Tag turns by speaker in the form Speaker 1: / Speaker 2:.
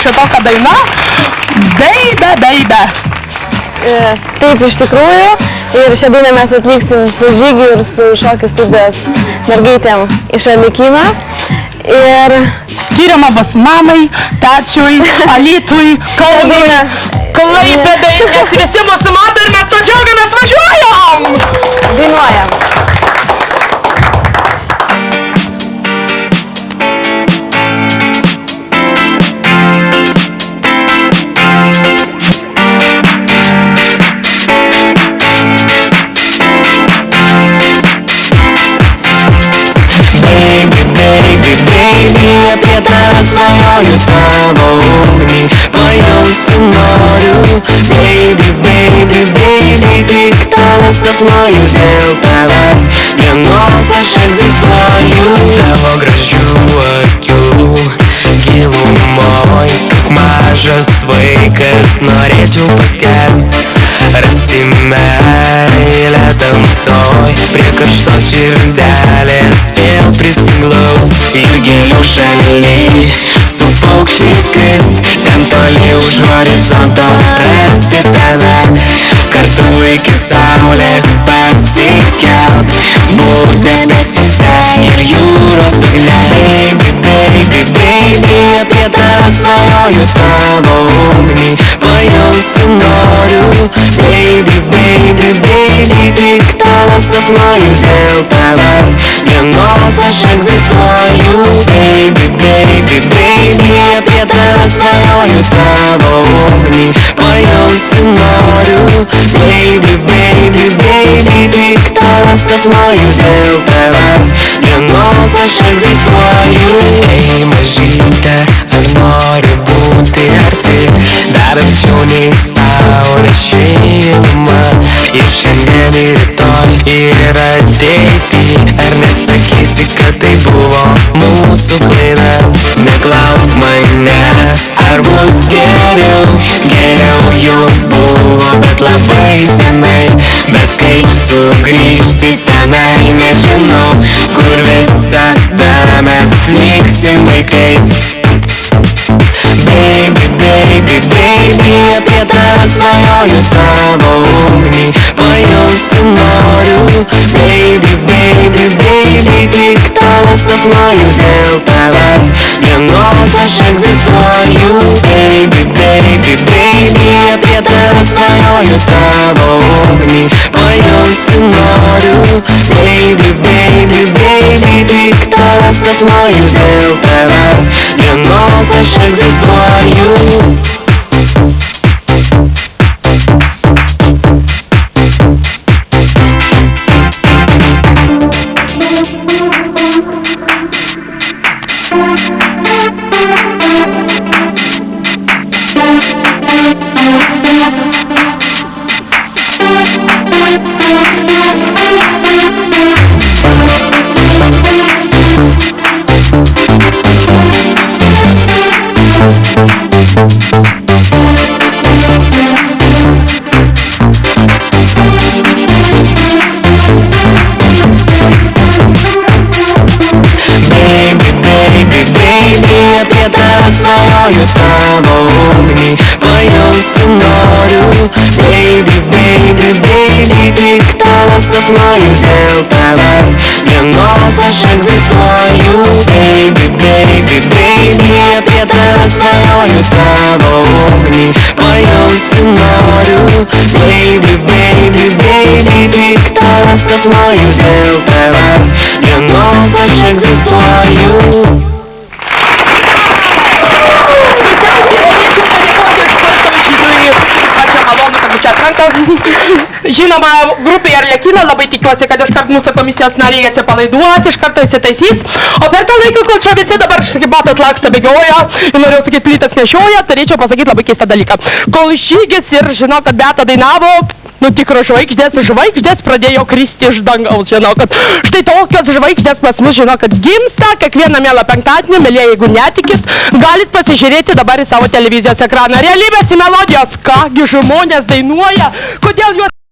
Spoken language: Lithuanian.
Speaker 1: šitokia daina. Baby.
Speaker 2: Taip, iš tikrųjų. Ir šią dainą mes atliksim su Žygiu ir su šokių studijos mergaitėm iš Alikino. Ir
Speaker 1: skiriama bus mamai, tačiui, Alytui, Kaunui, Klaipėdai, nes visi mūsų mato ir mes to džiaugiamės, važiuojam!
Speaker 2: dainuojam.
Speaker 3: Apie tave svajoju tavo ugnį pajausti noriu. Baby, tik tave sapnuoju dėl tavęs. Vienos aš egzistuoju. Tavo gražių akių gilumoj, kaip mažas vaikas norėčiau paskęst. Rasti meilę tamsoj, prie karštos širdelės vėl prisiglaust. Ir gėlių šaly su paukščiais skrist, ten toli už horizonto rasti tave. Kartu iki saulės pasikelt, būt debesyse ir jūros dugne. Baby, apie tave svajoju tavo ugnį pajausti noriu. Baby, tik tave sapnuoju dėl tavęs. Vienos aš egzistuoju. Baby, apie tave svajoju tavo ugnį pajausti noriu. Baby, tik tave sapnuoju dėl tavęs. Vienos aš egzistuoju. Ei mažyte, ar nori būti arti, dar arčiau nei saulės šiluma. Ir šiandien, ir rytoj, ir ateity. Ar nesakysi, kad tai buvo mūsų klaida? Neklausk manęs, ar bus geriau. Geriau jau buvo, bet labai senai. Bet kaip sugrįžti tenai, nežinau. Kur visada mes liksim vaikais. Baby, apie tave svajoju tavo ugnį pajausti noriu. Baby, tik tave sapnuoju dėl tavęs. Vienos aš egzistuoju. Baby, apie tave svajoju tavo ugnį pajausti noriu. Baby, tik tave sapnuoju dėl tavęs. Vienos aš egzistuoju. Apie tave svajoju tavo ugnį pajausti noriu. Baby, tik tave sapnuoju dėl tavęs. Vienos aš egzistuoju. Baby, apie tave svajoju tavo ugnį pajausti noriu. Baby, tik tave sapnuoju dėl tavęs. Vienos aš egzistuoju.
Speaker 1: Žinoma, grupė Arlekiną labai tikiuosi, kad iškart mūsų komisijos nariai atsipalaiduos, iš karto įsitaisys. O per tą laiką, kol čia visi dabar, kaip matot, laksta bėgioja, ir norėjau sakyti, plytas nešioja, turėčiau pasakyti labai keistą dalyką. Kol Žygis ir žinau, kad Beata dainavo, nu tikros žvaigždės pradėjo kristi iš dangaus, žinau, kad štai tokios žvaigždės pas mus, žinau, kad gimsta kiekvieną mielą penktadienį, mėlyje, jeigu netikit, galit pasižiūrėti dabar į savo televizijos ekraną. Realybės į melodijos, kągi žmonės dainuoja, kodėl juos